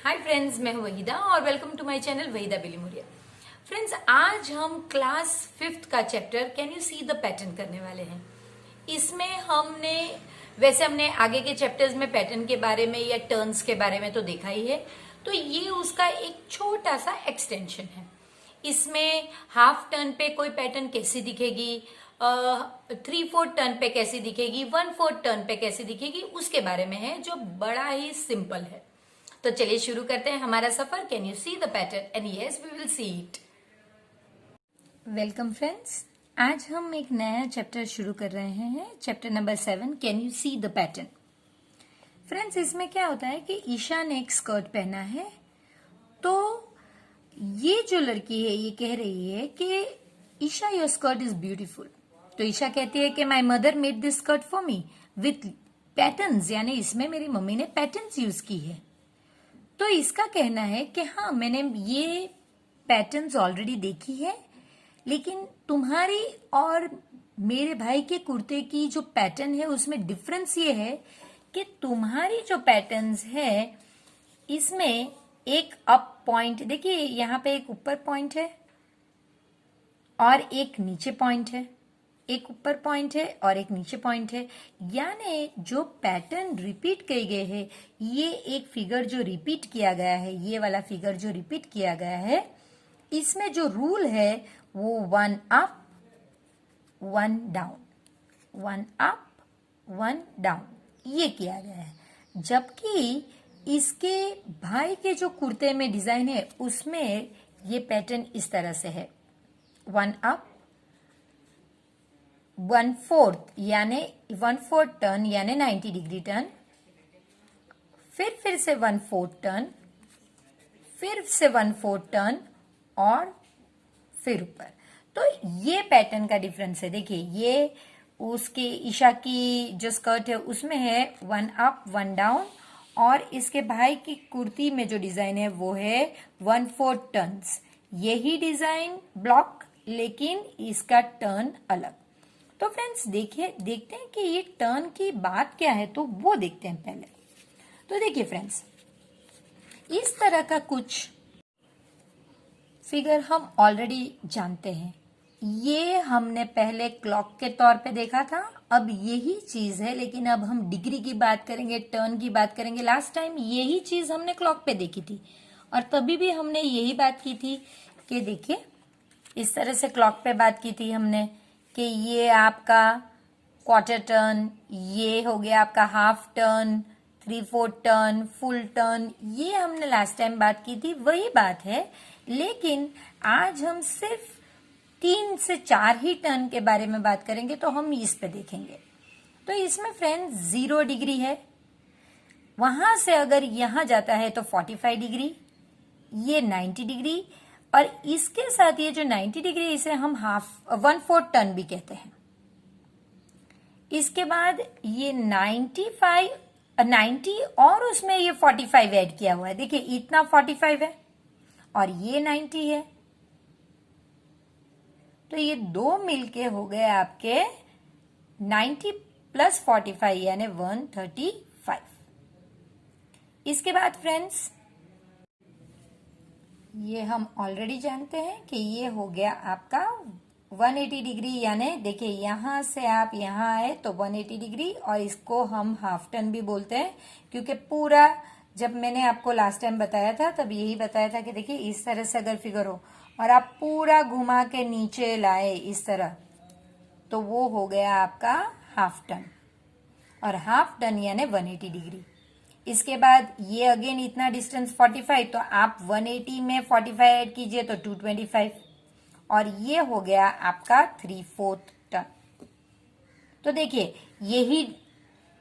Hi friends, मैं हूं वहीदा और welcome to my channel Waheeda Bilimoria. Friends, आज हम क्लास 5th का chapter can you see the pattern करने वाले हैं। इसमें हमने आगे के चैप्टर्स में पैटर्न के बारे में या टर्न्स के बारे में तो देखा ही है, तो ये उसका एक छोटा सा एक्सटेंशन है। इसमें हाफ टर्न पे कोई पैटर्न कैसी दिखेगी, 3/4 टर्न पे कैसी दिखेगी, 1/4 टर्न पे कैसी दिखेगी, उसके बारे में है, जो बड़ा ही सिंपल है। तो चलिए शुरू करते हैं हमारा सफर। Can you see the pattern and yes we will see it. Welcome friends, आज हम एक नया चैप्टर शुरू कर रहे हैं, chapter number 7, can you see the pattern. Friends, इसमें क्या होता है कि ईशा ने एक स्कर्ट पहना है, तो ये जो लड़की है ये कह रही है कि Isha your skirt is beautiful. तो ईशा कहती है कि my mother made this skirt for me with patterns, यानी इसमें मेरी मम्मी ने पैटर्न्स यूज की है। तो इसका कहना है कि हाँ, मैंने ये पैटर्न्स ऑलरेडी देखी है, लेकिन तुम्हारी और मेरे भाई के कुर्ते की जो पैटर्न है उसमें डिफरेंस ये है कि तुम्हारी जो पैटर्न्स है इसमें एक अप पॉइंट, देखिए यहाँ पे एक ऊपर पॉइंट है और एक नीचे पॉइंट है, एक ऊपर पॉइंट है और एक नीचे पॉइंट है। यानी जो पैटर्न रिपीट किए गए हैं, ये एक फिगर जो रिपीट किया गया है, ये वाला फिगर जो रिपीट किया गया है, इसमें जो रूल है वो 1 अप 1 डाउन, 1 अप 1 डाउन, ये किया गया है। जबकि इसके भाई के जो कुर्ते में डिजाइन है उसमें ये पैटर्न इस तरह से है, 1 अप 1/4 यानी 1/4 टर्न यानी 90 डिग्री टर्न, फिर से 1/4 टर्न, फिर से 1/4 टर्न और फिर ऊपर। तो ये पैटर्न का डिफरेंस है। देखिए, ये उसके ईशा की जो स्कर्ट है उसमें है 1 अप 1 डाउन, और इसके भाई की कुर्ती में जो डिजाइन है वो है 1/4 टर्न्स। यही डिजाइन ब्लॉक, लेकिन इसका टर्न अलग। तो फ्रेंड्स देखते हैं कि ये टर्न की बात क्या है, तो वो देखते हैं पहले। तो देखिए फ्रेंड्स, इस तरह का कुछ फिगर हम ऑलरेडी जानते हैं। ये हमने पहले क्लॉक के तौर पे देखा था, अब यही चीज है, लेकिन अब हम डिग्री की बात करेंगे, टर्न की बात करेंगे। लास्ट टाइम यही चीज हमने क्लॉक पे देखी थी और तभी भी हमने यही बात की थी कि देखिए इस तरह से क्लॉक पे बात की थी हमने कि ये आपका क्वार्टर टर्न, ये हो गया आपका half turn, 3/4 turn, full turn, ये हमने लास्ट टाइम बात की थी, वही बात है। लेकिन आज हम सिर्फ 3 से 4 ही टर्न के बारे में बात करेंगे, तो हम इस पे देखेंगे। तो इसमें फ्रेंड्स 0 डिग्री है, वहां से अगर यहां जाता है तो 45 डिग्री, ये 90 डिग्री, और इसके साथ ये जो 90 डिग्री, इसे हम 1/4 टर्न भी कहते हैं। इसके बाद ये 90 और उसमें ये 45 ऐड किया हुआ है। देखिए इतना 45 है और ये 90 है, तो ये दो मिलके हो गए आपके 90 + 45 यानी 135। इसके बाद फ्रेंड्स ये हम ऑलरेडी जानते हैं कि ये हो गया आपका 180 डिग्री, यानी देखिए यहां से आप यहां आए तो 180 डिग्री, और इसको हम हाफ टर्न भी बोलते हैं, क्योंकि पूरा जब मैंने आपको लास्ट टाइम बताया था तब यही बताया था कि देखिए इस तरह से अगर फिगर हो और आप पूरा घुमा के नीचे लाए इस तरह, तो वो हो गया आपका हाफ टर्न, और हाफ टर्न यानी 180 डिग्री। इसके बाद ये अगेन इतना डिस्टेंस 45, तो आप 180 में 45 ऐड कीजिए तो 225, और ये हो गया आपका 3/4 टर्न। तो देखिए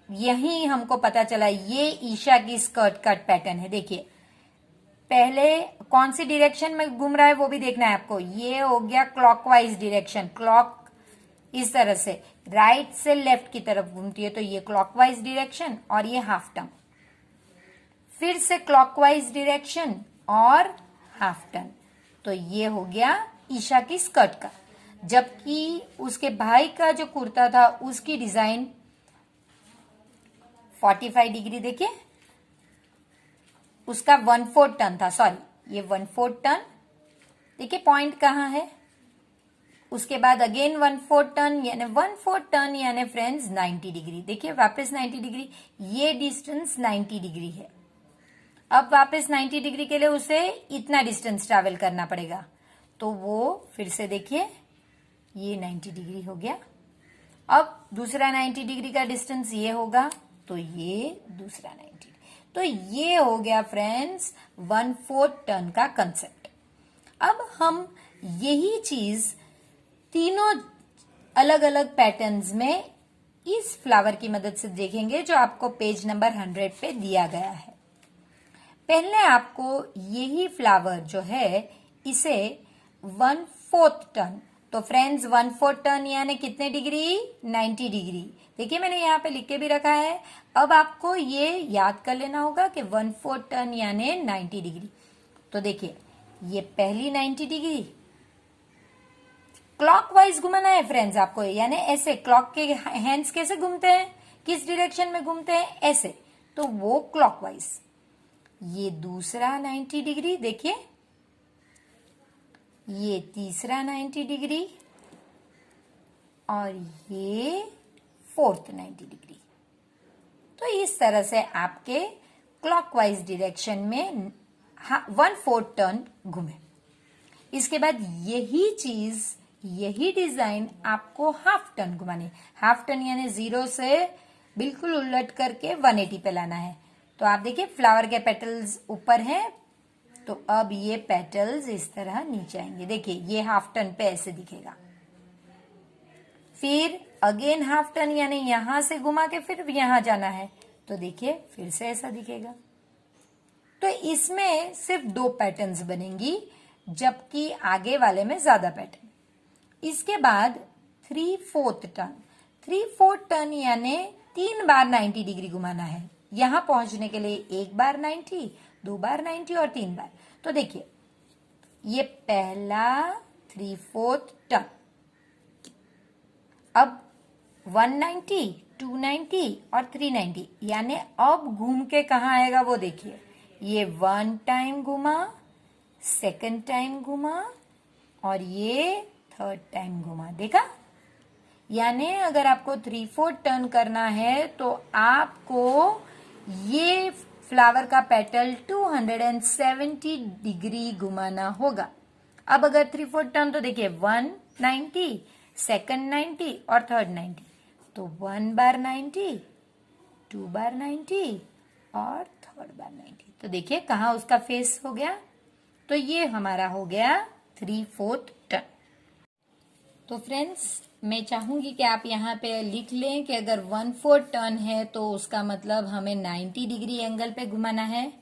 यही हमको पता चला, ये ईशा की स्कर्ट कट पैटर्न है। देखिए पहले कौन सी डायरेक्शन में घूम रहा है वो भी देखना है आपको। ये हो गया क्लॉकवाइज डायरेक्शन, क्लॉक इस तरह से राइट से लेफ्ट की तरफ घूमती है, तो ये क्लॉकवाइज डायरेक्शन, और ये हाफ टर्न, फिर से क्लॉकवाइज डायरेक्शन और हाफ टर्न। तो ये हो गया ईशा की स्कर्ट का। जबकि उसके भाई का जो कुर्ता था उसकी डिजाइन 45 डिग्री, देखिए उसका 1/4 टर्न था, सॉरी ये 1/4 टर्न, देखिए पॉइंट कहाँ है, उसके बाद अगेन 1/4 टर्न, यानी 1/4 टर्न यानी फ्रेंड्स 90 डिग्री। देखिए वापस 90 डिग्री, ये डिस्टेंस 90 डिग्री है। अब वापस 90 डिग्री के लिए उसे इतना डिस्टेंस ट्रैवल करना पड़ेगा, तो वो फिर से देखिए ये 90 डिग्री हो गया। अब दूसरा 90 डिग्री का डिस्टेंस ये होगा, तो ये दूसरा 90, तो ये हो गया फ्रेंड्स 1/4 टर्न का कंसेप्ट। अब हम यही चीज तीनों अलग अलग पैटर्न्स में इस फ्लावर की मदद से देखेंगे जो आपको पेज नंबर 100 पे दिया गया है। पहले आपको यही फ्लावर जो है इसे 1/4 टर्न, तो फ्रेंड्स 1/4 टर्न यानी कितने डिग्री, 90 डिग्री। देखिए मैंने यहाँ पे लिख के भी रखा है। अब आपको ये याद कर लेना होगा कि 1/4 टर्न यानी 90 डिग्री। तो देखिए ये पहली 90 डिग्री क्लॉकवाइज घुमाना है फ्रेंड्स आपको, यानी ऐसे क्लॉक के हैंड्स कैसे घूमते हैं, किस डायरेक्शन में घूमते हैं, ऐसे, तो वो क्लॉकवाइज। ये दूसरा 90 डिग्री, देखिए ये तीसरा 90 डिग्री और ये फोर्थ 90 डिग्री। तो इस तरह से आपके क्लॉकवाइज डायरेक्शन में 1/4 टर्न घूमे। इसके बाद यही चीज, यही डिजाइन आपको हाफ टर्न घुमानी, हाफ टर्न यानी 0 से बिल्कुल उलट करके 180 पे लाना है। तो आप देखिए फ्लावर के पेटल्स ऊपर हैं, तो अब ये पेटल्स इस तरह नीचे आएंगे। देखिए ये हाफ टर्न पे ऐसे दिखेगा, फिर अगेन हाफ टर्न यानी यहां से घुमा के फिर यहां जाना है, तो देखिए फिर से ऐसा दिखेगा। तो इसमें सिर्फ 2 पैटर्न्स बनेंगी, जबकि आगे वाले में ज्यादा पैटर्न। इसके बाद 3/4 टर्न, 3/4 टर्न यानी 3 बार 90 डिग्री घुमाना है। यहां पहुंचने के लिए 1 बार 90, 2 बार 90 और 3 बार। तो देखिए ये पहला 3/4 टर्न, अब 190, 290 और 390, यानी अब घूम के कहाँ आएगा वो देखिए। ये 1 टाइम घुमा, 2nd टाइम घुमा और ये 3rd टाइम घुमा, देखा। यानी अगर आपको 3/4 टर्न करना है तो आपको ये फ्लावर का पेटल 270 डिग्री घुमाना होगा। अब अगर 3/4 टर्न, तो देखिए 190, 2nd 90 और 3rd 90, तो 1 बार 90, 2 बार 90 और 3rd बार 90। तो देखिए कहाँ उसका फेस हो गया, तो ये हमारा हो गया 3/4 टर्न। तो फ्रेंड्स मैं चाहूंगी कि आप यहाँ पे लिख लें कि अगर 1/4 टर्न है तो उसका मतलब हमें 90 डिग्री एंगल पे घुमाना है,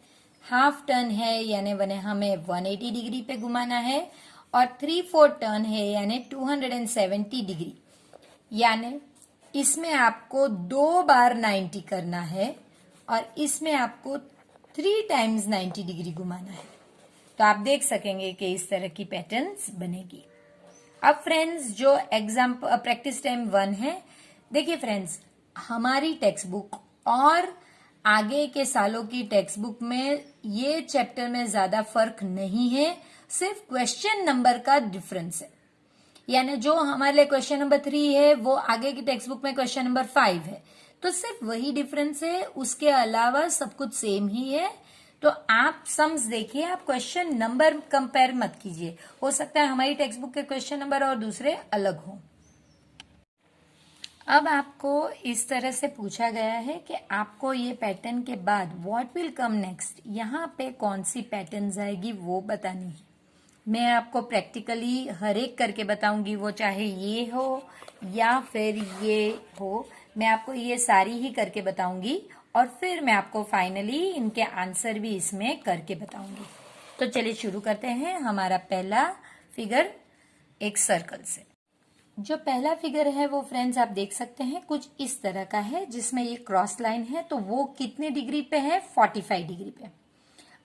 हाफ टर्न है यानी हमें 180 डिग्री पे घुमाना है, और 3/4 टर्न है यानी 270 डिग्री। यानी इसमें आपको 2 बार 90 करना है और इसमें आपको 3 टाइम्स 90 डिग्री घुमाना है। तो आप देख सकेंगे कि इस तरह की पैटर्न्स बनेगी। अब फ्रेंड्स जो एग्जाम प्रैक्टिस टाइम 1 है, देखिए फ्रेंड्स हमारी टेक्स्ट बुक और आगे के सालों की टेक्स्ट बुक में ये चैप्टर में ज्यादा फर्क नहीं है, सिर्फ क्वेश्चन नंबर का डिफरेंस है। यानी जो हमारे लिए क्वेश्चन नंबर 3 है वो आगे की टेक्स्ट बुक में क्वेश्चन नंबर 5 है, तो सिर्फ वही डिफरेंस है, उसके अलावा सब कुछ सेम ही है। तो आप सम्स देखिए, आप क्वेश्चन नंबर कंपेयर मत कीजिए, हो सकता है हमारी टेक्स्ट बुक के क्वेश्चन नंबर और दूसरे अलग हों। अब आपको इस तरह से पूछा गया है कि आपको ये पैटर्न के बाद व्हाट विल कम नेक्स्ट, यहाँ पे कौन सी पैटर्न्स आएगी वो बतानी है। मैं आपको प्रैक्टिकली हर एक करके बताऊंगी, वो चाहे ये हो या फिर ये हो, मैं आपको ये सारी ही करके बताऊंगी और फिर मैं आपको फाइनली इनके आंसर भी इसमें करके बताऊंगी। तो चलिए शुरू करते हैं। हमारा पहला फिगर एक सर्कल से। जो पहला फिगर है वो फ्रेंड्स आप देख सकते हैं कुछ इस तरह का है, जिसमें ये क्रॉस लाइन है, तो वो कितने डिग्री पे है, 45 डिग्री पे।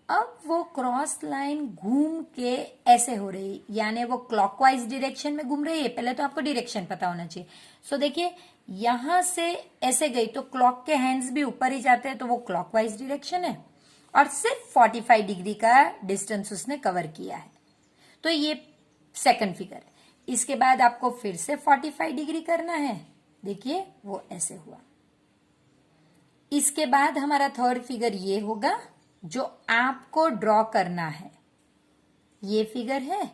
अब वो क्रॉस लाइन घूम के ऐसे हो रही है, यानी वो क्लॉकवाइज डायरेक्शन में घूम रही है। पहले तो आपको डायरेक्शन पता होना चाहिए। सो देखिए यहां से ऐसे गई तो क्लॉक के हैंड्स भी ऊपर ही जाते हैं, तो वो क्लॉकवाइज डायरेक्शन है। और सिर्फ 45 डिग्री का डिस्टेंस उसने कवर किया है। तो ये सेकंड फिगर। इसके बाद आपको फिर से 45 डिग्री करना है, देखिए वो ऐसे हुआ। इसके बाद हमारा थर्ड फिगर ये होगा जो आपको ड्रॉ करना है, ये फिगर है।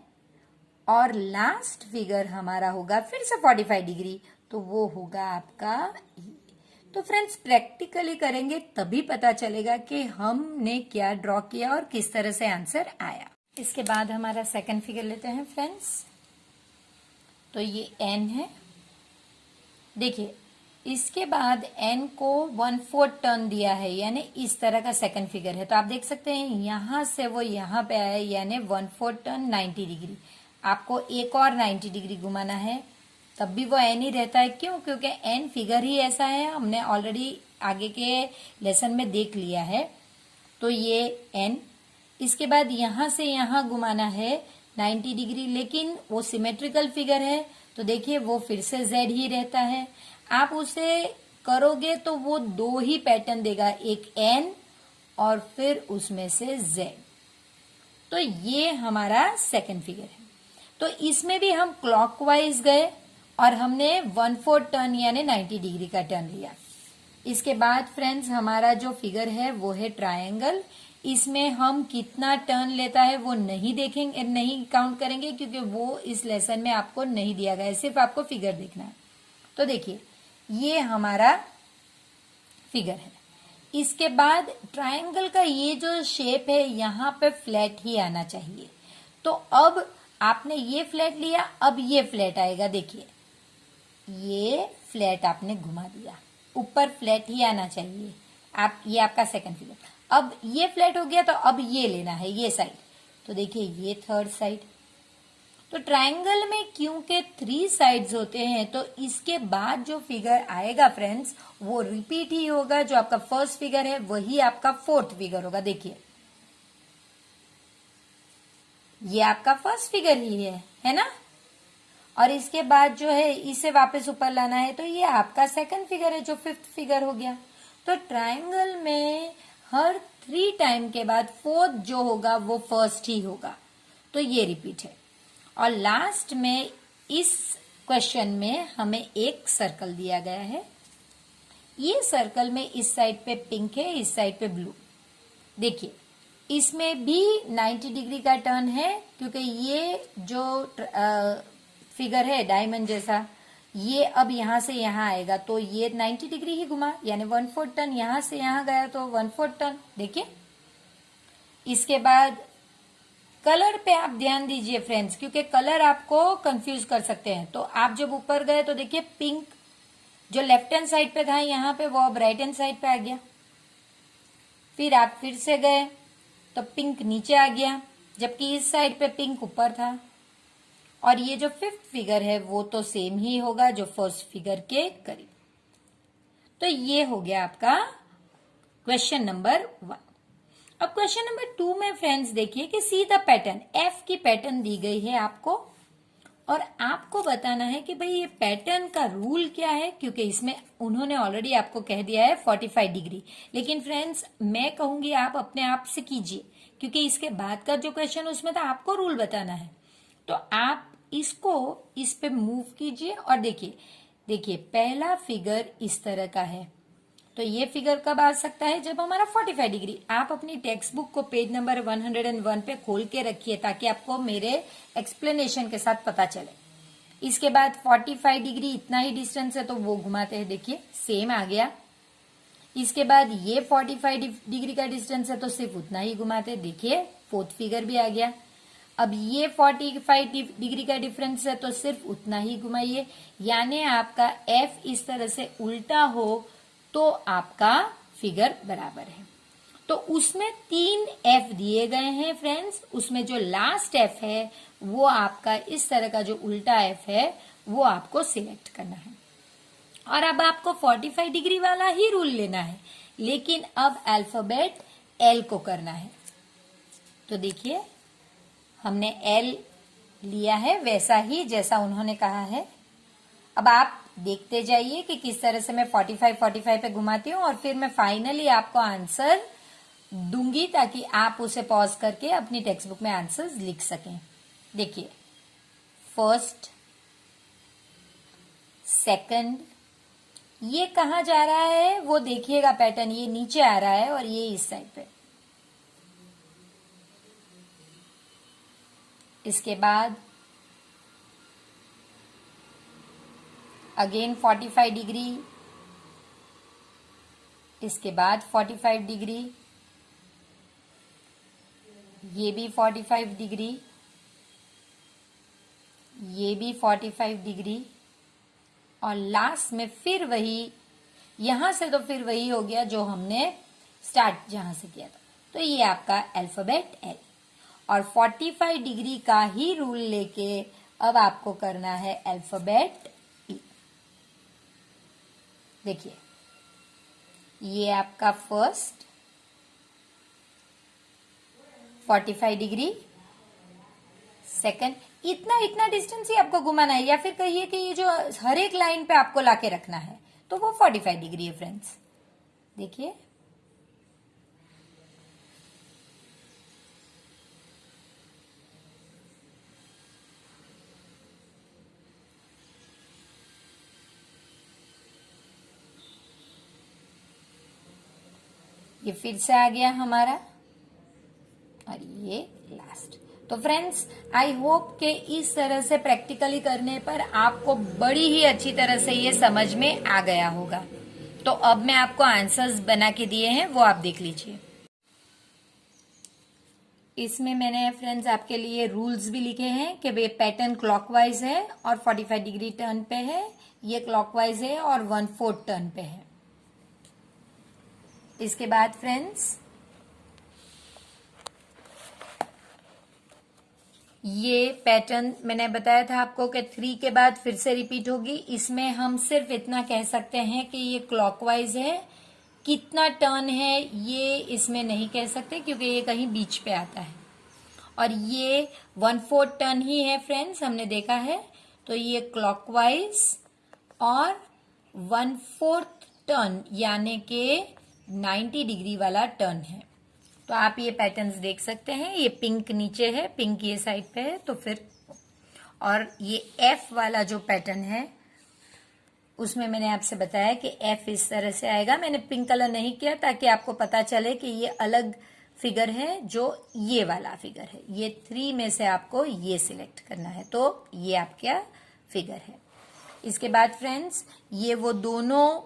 और लास्ट फिगर हमारा होगा फिर से 45 डिग्री, तो वो होगा आपका। तो फ्रेंड्स प्रैक्टिकली करेंगे तभी पता चलेगा कि हमने क्या ड्रॉ किया और किस तरह से आंसर आया। इसके बाद हमारा सेकंड फिगर लेते हैं फ्रेंड्स। तो ये एन है, देखिए इसके बाद एन को 1/4 टर्न दिया है, यानी इस तरह का सेकंड फिगर है। तो आप देख सकते हैं यहां से वो यहां पे आया, यानी 1/4 टर्न 90 डिग्री। आपको एक और 90 डिग्री घुमाना है, तब भी वो एन ही रहता है। क्यों? क्योंकि एन फिगर ही ऐसा है, हमने ऑलरेडी आगे के लेसन में देख लिया है। तो ये एन, इसके बाद यहां से यहां घुमाना है 90 डिग्री, लेकिन वो सिमेट्रिकल फिगर है तो देखिए वो फिर से जेड ही रहता है। आप उसे करोगे तो वो दो ही पैटर्न देगा, एक एन और फिर उसमें से जेड। तो ये हमारा सेकंड फिगर है। तो इसमें भी हम क्लॉकवाइज गए और हमने 1/4 टर्न यानी 90 डिग्री का टर्न लिया। इसके बाद फ्रेंड्स हमारा जो फिगर है वो है ट्रायंगल। इसमें हम कितना टर्न लेता है वो नहीं देखेंगे, नहीं काउंट करेंगे, क्योंकि वो इस लेसन में आपको नहीं दिया गया है, सिर्फ आपको फिगर देखना है। तो देखिए ये हमारा फिगर है। इसके बाद ट्रायंगल का ये जो शेप है यहाँ पे फ्लैट ही आना चाहिए। तो अब आपने ये फ्लैट लिया, अब ये फ्लैट आएगा। देखिए ये फ्लैट आपने घुमा दिया, ऊपर फ्लैट ही आना चाहिए। आप ये आपका सेकंड फिगर। अब ये फ्लैट हो गया तो अब ये लेना है, ये साइड। तो देखिए ये थर्ड साइड। तो ट्रायंगल में क्योंकि 3 साइड्स होते हैं तो इसके बाद जो फिगर आएगा फ्रेंड्स वो रिपीट ही होगा। जो आपका फर्स्ट फिगर है वही आपका फोर्थ फिगर होगा। देखिए ये आपका फर्स्ट फिगर ही है ना। और इसके बाद जो है इसे वापस ऊपर लाना है, तो ये आपका सेकंड फिगर है जो फिफ्थ फिगर हो गया। तो ट्रायंगल में हर 3 टाइम के बाद फोर्थ जो होगा वो फर्स्ट ही होगा। तो ये रिपीट है। और लास्ट में इस क्वेश्चन में हमें एक सर्कल दिया गया है। ये सर्कल में इस साइड पे पिंक है, इस साइड पे ब्लू। देखिए इसमें भी 90 डिग्री का टर्न है, क्योंकि ये जो फिगर है डायमंड जैसा, ये अब यहां से यहां आएगा तो ये 90 डिग्री ही घुमा, यानी 1/4 टर्न। यहां से यहां गया तो 1/4 टर्न। देखिए इसके बाद कलर पे आप ध्यान दीजिए फ्रेंड्स, क्योंकि कलर आपको कंफ्यूज कर सकते हैं। तो आप जब ऊपर गए तो देखिए पिंक जो लेफ्ट हैंड साइड पे था यहाँ पे वो अब राइट हैंड साइड पे आ गया। फिर आप फिर से गए तो पिंक नीचे आ गया, जबकि इस साइड पे पिंक ऊपर था। और ये जो फिफ्थ फिगर है वो तो सेम ही होगा जो फर्स्ट फिगर के करीब। तो ये हो गया आपका क्वेश्चन नंबर 1। अब क्वेश्चन नंबर 2 में फ्रेंड्स देखिए कि सी द पैटर्न, एफ की पैटर्न दी गई है आपको और आपको बताना है कि भाई ये पैटर्न का रूल क्या है, क्योंकि इसमें उन्होंने ऑलरेडी आपको कह दिया है 45 डिग्री। लेकिन फ्रेंड्स मैं कहूंगी आप अपने आप से कीजिए, क्योंकि इसके बाद का जो क्वेश्चन उसमें तो आपको रूल बताना है। तो आप इसको इस पे मूव कीजिए और देखिए पहला फिगर इस तरह का है। तो ये फिगर कब आ सकता है? जब हमारा 45 डिग्री। आप अपनी टेक्स्ट बुक को पेज नंबर 101 पे खोल के रखिए ताकि आपको मेरे एक्सप्लेनेशन के साथ पता चले। इसके बाद 45 डिग्री इतना ही डिस्टेंस है तो वो घुमाते हैं, देखिए सेम आ गया। इसके बाद ये 45 डिग्री का डिस्टेंस है तो सिर्फ उतना ही घुमाते हैं, देखिए फोर्थ फिगर भी आ गया। अब ये 45 डिग्री का डिफरेंस है तो सिर्फ उतना ही घुमाइए, यानी आपका एफ इस तरह से उल्टा हो तो आपका फिगर बराबर है। तो उसमें 3 एफ दिए गए हैं फ्रेंड्स, उसमें जो लास्ट एफ है वो आपका इस तरह का जो उल्टा एफ है वो आपको सिलेक्ट करना है। और अब आपको 45 डिग्री वाला ही रूल लेना है, लेकिन अब अल्फाबेट एल को करना है। तो देखिए हमने एल लिया है वैसा ही जैसा उन्होंने कहा है। अब आप देखते जाइए कि किस तरह से मैं 45 पे घुमाती हूँ और फिर मैं फाइनली आपको आंसर दूंगी ताकि आप उसे पॉज करके अपनी टेक्स्ट बुक में आंसर्स लिख सकें। देखिए, फर्स्ट, सेकंड, ये कहाँ जा रहा है वो देखिएगा पैटर्न, ये नीचे आ रहा है और ये इस साइड पे। इसके बाद अगेन 45 डिग्री, इसके बाद 45 डिग्री, ये भी 45 डिग्री, ये भी 45 डिग्री, और लास्ट में फिर वही, यहां से तो फिर वही हो गया जो हमने स्टार्ट जहां से किया था। तो ये आपका अल्फाबेट एल, और 45 डिग्री का ही रूल लेके अब आपको करना है अल्फाबेट ई। देखिए, ये आपका फर्स्ट 45 डिग्री, सेकंड, इतना डिस्टेंस ही आपको घुमाना है, या फिर कहिए कि ये जो हर एक लाइन पे आपको लाके रखना है, तो वो 45 डिग्री है फ्रेंड्स। देखिए, ये फिर से आ गया हमारा, और ये लास्ट। तो फ्रेंड्स, आई होप कि इस तरह से प्रैक्टिकली करने पर आपको बड़ी ही अच्छी तरह से ये समझ में आ गया होगा। तो अब मैं आपको आंसर्स बना के दिए हैं, वो आप देख लीजिए। इसमें मैंने फ्रेंड्स आपके लिए रूल्स भी लिखे हैं कि वे पैटर्न क्लॉकवाइज है और 45 डिग्री टर्न पे है, ये क्लॉकवाइज है और 1/4 टर्न पे है। इसके बाद फ्रेंड्स, ये पैटर्न मैंने बताया था आपको कि 3 के बाद फिर से रिपीट होगी। इसमें हम सिर्फ इतना कह सकते हैं कि ये क्लॉकवाइज है, कितना टर्न है ये इसमें नहीं कह सकते क्योंकि ये कहीं बीच पे आता है, और ये 1/4 टर्न ही है फ्रेंड्स, हमने देखा है। तो ये क्लॉकवाइज और 1/4 टर्न यानी कि 90 डिग्री वाला टर्न है। तो आप ये पैटर्न्स देख सकते हैं, ये पिंक नीचे है, पिंक ये साइड पे है, तो फिर, और ये एफ वाला जो पैटर्न है उसमें मैंने आपसे बताया कि एफ इस तरह से आएगा। मैंने पिंक कलर नहीं किया ताकि आपको पता चले कि ये अलग फिगर है जो ये वाला फिगर है। ये 3 में से आपको ये सिलेक्ट करना है, तो ये आपका फिगर है। इसके बाद फ्रेंड्स, ये वो दोनों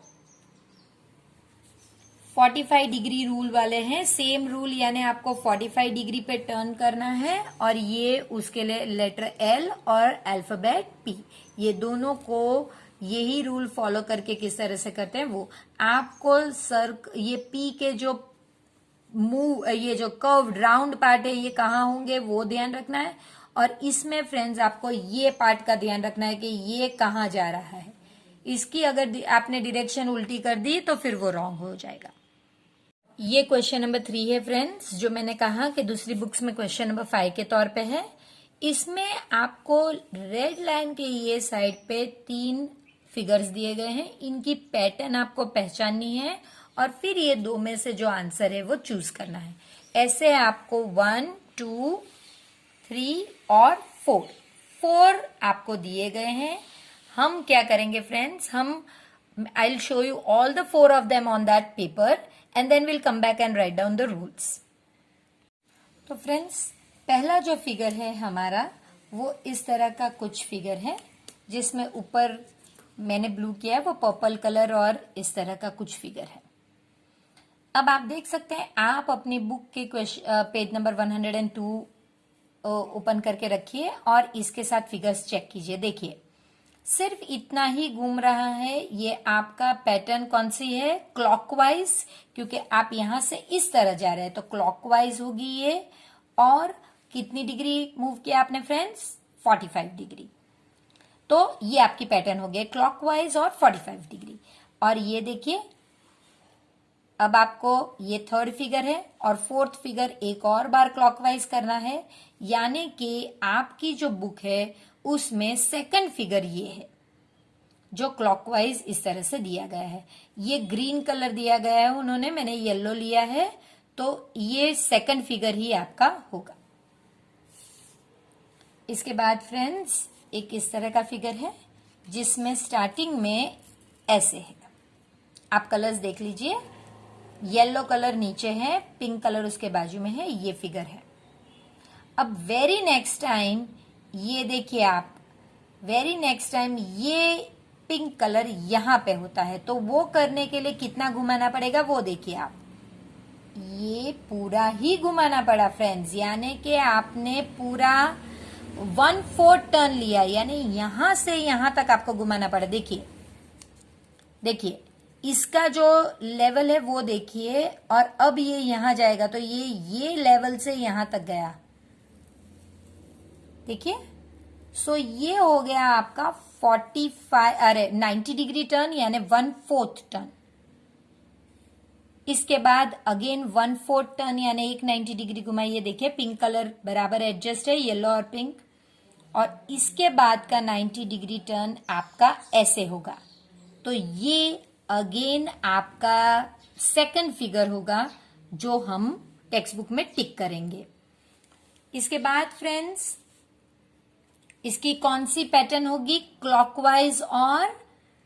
45 डिग्री रूल वाले हैं, सेम रूल, यानी आपको 45 डिग्री पे टर्न करना है, और ये उसके लिए लेटर एल और अल्फाबेट पी, ये दोनों को यही रूल फॉलो करके किस तरह से करते हैं वो आपको ये पी के जो मूव, ये जो कर्व्ड राउंड पार्ट है ये कहाँ होंगे वो ध्यान रखना है, और इसमें फ्रेंड्स आपको ये पार्ट का ध्यान रखना है कि ये कहाँ जा रहा है। इसकी अगर आपने डायरेक्शन उल्टी कर दी तो फिर वो रॉन्ग हो जाएगा। ये क्वेश्चन नंबर 3 है फ्रेंड्स, जो मैंने कहा कि दूसरी बुक्स में क्वेश्चन नंबर 5 के तौर पे है। इसमें आपको रेड लाइन के ये साइड पे 3 फिगर्स दिए गए हैं, इनकी पैटर्न आपको पहचाननी है, और फिर ये 2 में से जो आंसर है वो चूज करना है। ऐसे आपको 1, 2, 3 और 4 आपको दिए गए हैं। हम क्या करेंगे friends, I will show you all the 4 of them on that paper and then we'll come back and write down the rules. तो फ्रेंड्स, पहला जो फिगर है हमारा वो इस तरह का कुछ फिगर है, जिसमें ऊपर मैंने ब्लू किया है वो पर्पल कलर, और इस तरह का कुछ फिगर है। अब आप देख सकते हैं, आप अपनी बुक के पेज नंबर 102 ओपन करके रखिए और इसके साथ फिगर्स चेक कीजिए। देखिए, सिर्फ इतना ही घूम रहा है। ये आपका पैटर्न कौन सी है, क्लॉकवाइज, क्योंकि आप यहां से इस तरह जा रहे हैं तो क्लॉकवाइज होगी ये। और कितनी डिग्री मूव किया आपने फ्रेंड्स, 45 डिग्री। तो ये आपकी पैटर्न हो गया क्लॉकवाइज और 45 डिग्री। और ये देखिए, अब आपको ये 3rd फिगर है और 4th फिगर एक और बार क्लॉकवाइज करना है, यानी कि आपकी जो बुक है उसमें 2nd फिगर ये है जो क्लॉकवाइज इस तरह से दिया गया है। ये ग्रीन कलर दिया गया है उन्होंने, मैंने येलो लिया है, तो ये सेकंड फिगर ही आपका होगा। इसके बाद फ्रेंड्स एक इस तरह का फिगर है जिसमें स्टार्टिंग में ऐसे है। आप कलर्स देख लीजिए, येलो कलर नीचे है, पिंक कलर उसके बाजू में है, ये फिगर है। अब वेरी नेक्स्ट टाइम ये देखिए आप, वेरी नेक्स्ट टाइम ये पिंक कलर यहां पे होता है, तो वो करने के लिए कितना घुमाना पड़ेगा वो देखिए आप, ये पूरा ही घुमाना पड़ा फ्रेंड्स, यानी कि आपने पूरा 1/4 टर्न लिया, यानी यहां से यहां तक आपको घुमाना पड़ा। देखिए देखिए इसका जो लेवल है वो देखिए, और अब ये यहां जाएगा तो ये लेवल से यहां तक गया, देखिए। सो ये हो गया आपका 90 डिग्री टर्न, यानी 1/4 टर्न। इसके बाद अगेन 1/4 टर्न, यानी एक 90 डिग्री घुमाइए। देखिए पिंक कलर बराबर एडजस्ट है, येलो और पिंक। और इसके बाद का 90 डिग्री टर्न आपका ऐसे होगा। तो ये अगेन आपका सेकंड फिगर होगा जो हम टेक्स्ट बुक में टिक करेंगे। इसके बाद फ्रेंड्स इसकी कौन सी पैटर्न होगी, क्लॉकवाइज और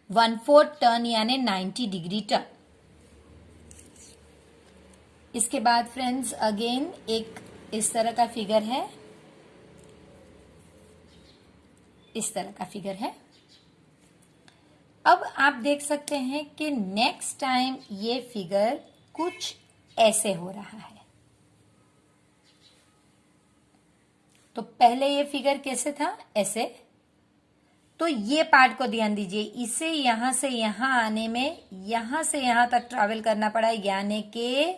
1/4 टर्न यानी 90 डिग्री टर्न। इसके बाद फ्रेंड्स अगेन एक इस तरह का फिगर है, इस तरह का फिगर है। अब आप देख सकते हैं कि नेक्स्ट टाइम ये फिगर कुछ ऐसे हो रहा है। तो पहले ये फिगर कैसे था, ऐसे। तो ये पार्ट को ध्यान दीजिए, इसे यहां से यहां आने में यहां से यहां तक ट्रैवल करना पड़ा, यानी कि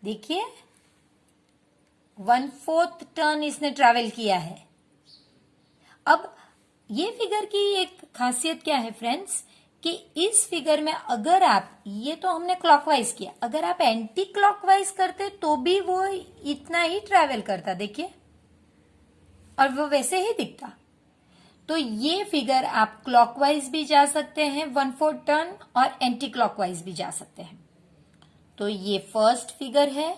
देखिए 1/4 टर्न इसने ट्रैवल किया है। अब ये फिगर की एक खासियत क्या है फ्रेंड्स, कि इस फिगर में अगर आप, ये तो हमने क्लॉकवाइज किया, अगर आप एंटी क्लॉकवाइज करते तो भी वो इतना ही ट्रैवल करता, देखिए, और वो वैसे ही दिखता। तो ये फिगर आप क्लॉकवाइज भी जा सकते हैं 1/4 टर्न, और एंटी क्लॉकवाइज भी जा सकते हैं। तो ये फर्स्ट फिगर है,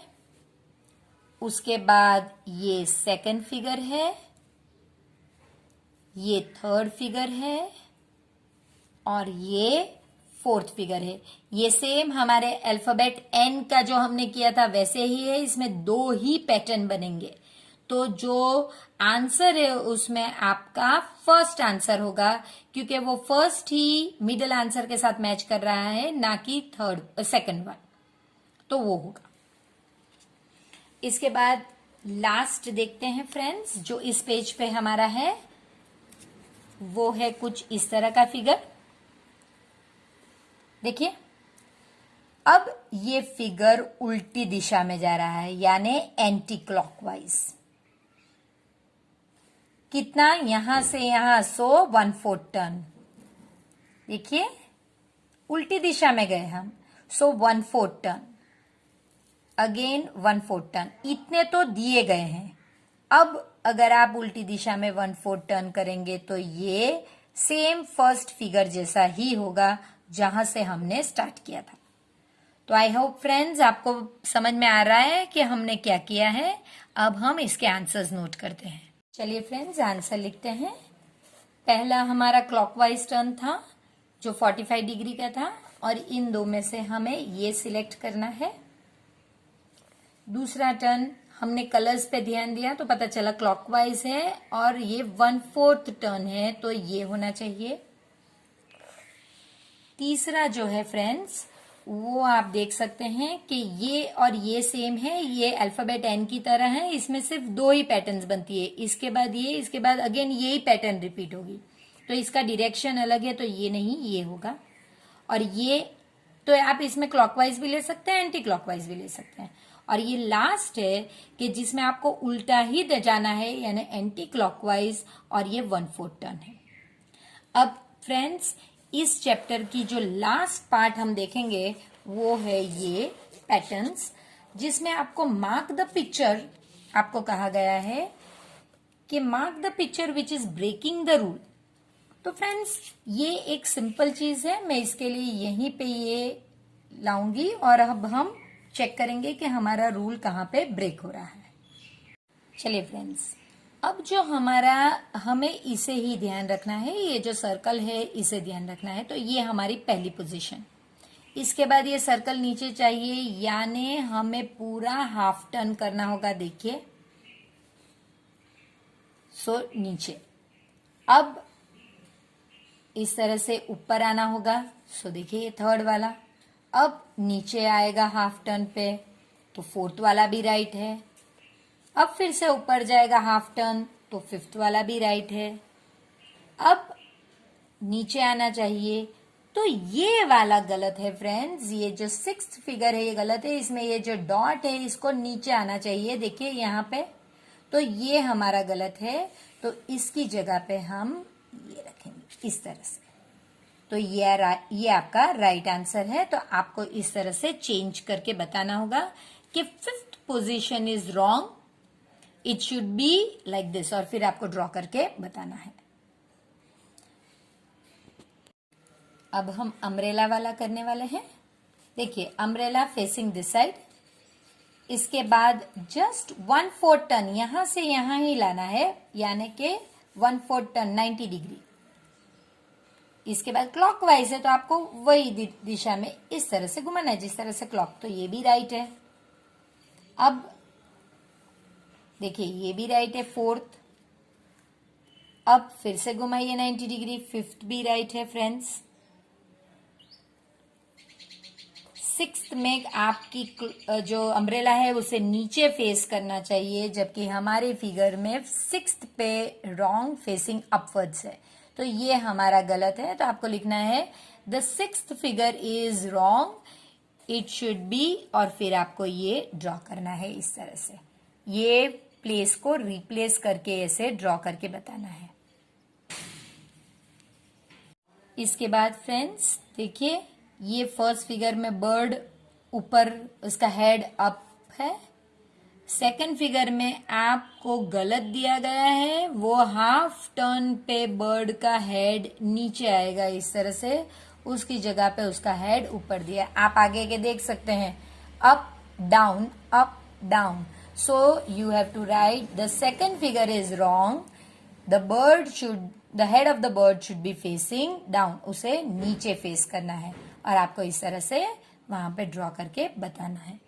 उसके बाद ये सेकंड फिगर है, ये थर्ड फिगर है, और ये फोर्थ फिगर है। ये सेम हमारे अल्फाबेट एन का जो हमने किया था वैसे ही है, इसमें 2 ही पैटर्न बनेंगे। तो जो आंसर है उसमें आपका फर्स्ट आंसर होगा, क्योंकि वो फर्स्ट ही मिडिल आंसर के साथ मैच कर रहा है, ना कि सेकंड वन, तो वो होगा। इसके बाद लास्ट देखते हैं फ्रेंड्स, जो इस पेज पे हमारा है वो है कुछ इस तरह का फिगर। देखिए अब ये फिगर उल्टी दिशा में जा रहा है, यानी एंटी क्लॉकवाइज। कितना, यहां से यहां, सो 1/4 टर्न। देखिए उल्टी दिशा में गए हम, सो 1/4 टर्न, अगेन 1/4 टर्न, इतने तो दिए गए हैं। अब अगर आप उल्टी दिशा में 1/4 टर्न करेंगे तो ये सेम फर्स्ट फिगर जैसा ही होगा जहां से हमने स्टार्ट किया था। तो आई होप फ्रेंड्स आपको समझ में आ रहा है कि हमने क्या किया है। अब हम इसके आंसर्स नोट करते हैं। चलिए फ्रेंड्स आंसर लिखते हैं। पहला हमारा क्लॉकवाइज टर्न था जो 45 डिग्री का था, और इन दो में से हमें ये सिलेक्ट करना है। दूसरा टर्न हमने कलर्स पे ध्यान दिया तो पता चला क्लॉकवाइज है, और ये 1/4 टर्न है तो ये होना चाहिए। तीसरा जो है फ्रेंड्स वो आप देख सकते हैं कि ये और ये सेम है, ये अल्फाबेट एन की तरह है, इसमें सिर्फ 2 ही पैटर्न्स बनती है, इसके बाद ये, इसके बाद अगेन यही पैटर्न रिपीट होगी। तो इसका डायरेक्शन अलग है, तो ये नहीं, ये होगा। और ये तो आप इसमें क्लॉकवाइज भी ले सकते हैं, एंटी क्लॉकवाइज भी ले सकते हैं। और ये लास्ट है कि जिसमें आपको उल्टा ही जाना है, यानी एंटी क्लॉकवाइज, और ये 1/4 टर्न है। अब फ्रेंड्स इस चैप्टर की जो लास्ट पार्ट हम देखेंगे वो है ये पैटर्न्स, जिसमें आपको मार्क द पिक्चर, आपको कहा गया है कि mark the picture which is breaking the rule. तो फ्रेंड्स ये एक सिंपल चीज है, मैं इसके लिए यहीं पे ये लाऊंगी और अब हम चेक करेंगे कि हमारा रूल कहाँ पे ब्रेक हो रहा है। चलिए फ्रेंड्स, अब जो हमें इसे ही ध्यान रखना है, ये जो सर्कल है इसे ध्यान रखना है। तो ये हमारी पहली पोजीशन। इसके बाद ये सर्कल नीचे चाहिए, यानी हमें पूरा हाफ टर्न करना होगा। देखिए, सो नीचे। अब इस तरह से ऊपर आना होगा। सो देखिए, ये थर्ड वाला अब नीचे आएगा हाफ टर्न पे, तो फोर्थ वाला भी राइट है। अब फिर से ऊपर जाएगा हाफ टर्न, तो फिफ्थ वाला भी राइट है। अब नीचे आना चाहिए, तो ये वाला गलत है फ्रेंड्स। ये जो सिक्स्थ फिगर है ये गलत है। इसमें ये जो डॉट है इसको नीचे आना चाहिए। देखिए यहाँ पे, तो ये हमारा गलत है। तो इसकी जगह पे हम ये रखेंगे इस तरह से। तो ये आपका राइट आंसर है। तो आपको इस तरह से चेंज करके बताना होगा कि fifth position is wrong, it should be like this, और फिर आपको ड्रॉ करके बताना है। अब हम अम्ब्रेला वाला करने वाले हैं। देखिए, अम्ब्रेला फेसिंग दिस साइड। इसके बाद जस्ट 1/4 टर्न यहां से यहां ही लाना है, यानी कि 1/4 टर्न 90 डिग्री। इसके बाद क्लॉकवाइज है तो आपको वही दिशा में इस तरह से घुमाना है जिस तरह से क्लॉक। तो ये भी राइट है। अब देखिए, ये भी राइट है फोर्थ। अब फिर से घुमाइए 90 डिग्री, फिफ्थ भी राइट है फ्रेंड्स। सिक्स्थ में आपकी जो अम्ब्रेला है उसे नीचे फेस करना चाहिए, जबकि हमारे फिगर में सिक्स्थ पे रॉन्ग फेसिंग अपवर्ड्स है। तो ये हमारा गलत है। तो आपको लिखना है the sixth figure is wrong, it should be, और फिर आपको ये ड्रॉ करना है इस तरह से। ये प्लेस को रिप्लेस करके ऐसे ड्रॉ करके बताना है। इसके बाद फ्रेंड्स देखिए, ये फर्स्ट फिगर में बर्ड ऊपर, उसका हेड अप है। सेकंड फिगर में आपको गलत दिया गया है, वो हाफ टर्न पे बर्ड का हेड नीचे आएगा इस तरह से, उसकी जगह पे उसका हेड ऊपर दिया। आप आगे के देख सकते हैं, up down up down. So you have to right the second figure is wrong, the head of the bird should be facing down, उसे नीचे फेस करना है, और आपको इस तरह से वहां पे ड्रॉ करके बताना है।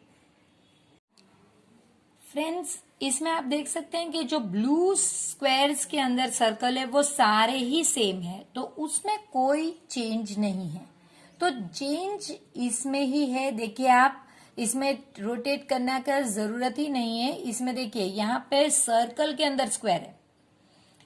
फ्रेंड्स, इसमें आप देख सकते हैं कि जो ब्लू स्क्वायर्स के अंदर सर्कल है वो सारे ही सेम है, तो उसमें कोई चेंज नहीं है। तो चेंज इसमें ही है। देखिए, आप इसमें रोटेट करने का जरूरत ही नहीं है। इसमें देखिए, यहाँ पे सर्कल के अंदर स्क्वायर है,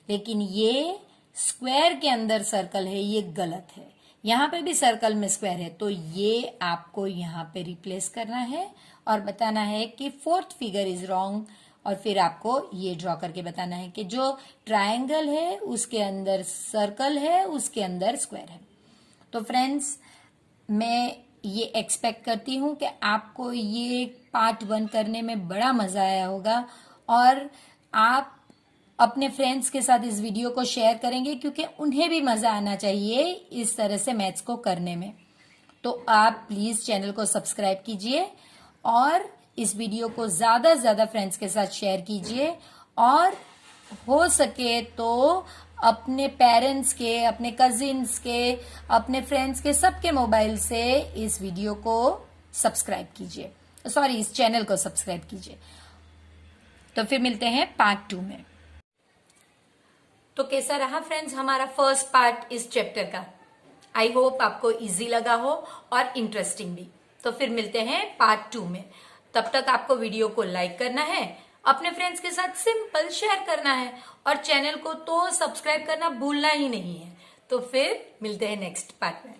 लेकिन ये स्क्वायर के अंदर सर्कल है, ये गलत है। यहाँ पे भी सर्कल में स्क्वायर है, तो ये आपको यहाँ पे रिप्लेस करना है और बताना है कि फोर्थ फिगर इज रॉन्ग, और फिर आपको ये ड्रॉ करके बताना है कि जो ट्रायंगल है उसके अंदर सर्कल है, उसके अंदर स्क्वायर है। तो फ्रेंड्स, मैं ये एक्सपेक्ट करती हूँ कि आपको ये पार्ट 1 करने में बड़ा मजा आया होगा, और आप अपने फ्रेंड्स के साथ इस वीडियो को शेयर करेंगे, क्योंकि उन्हें भी मजा आना चाहिए इस तरह से मैथ्स को करने में। तो आप प्लीज चैनल को सब्सक्राइब कीजिए और इस वीडियो को ज्यादा से ज्यादा फ्रेंड्स के साथ शेयर कीजिए, और हो सके तो अपने पेरेंट्स के, अपने कजिन्स के, अपने फ्रेंड्स के, सबके मोबाइल से इस वीडियो को सब्सक्राइब कीजिए, सॉरी, इस चैनल को सब्सक्राइब कीजिए। तो फिर मिलते हैं पार्ट 2 में। तो कैसा रहा फ्रेंड्स हमारा फर्स्ट पार्ट इस चैप्टर का? आई होप आपको इजी लगा हो और इंटरेस्टिंग भी। तो फिर मिलते हैं पार्ट 2 में। तब तक आपको वीडियो को लाइक करना है, अपने फ्रेंड्स के साथ सिंपल शेयर करना है, और चैनल को तो सब्सक्राइब करना भूलना ही नहीं है। तो फिर मिलते हैं नेक्स्ट पार्ट में।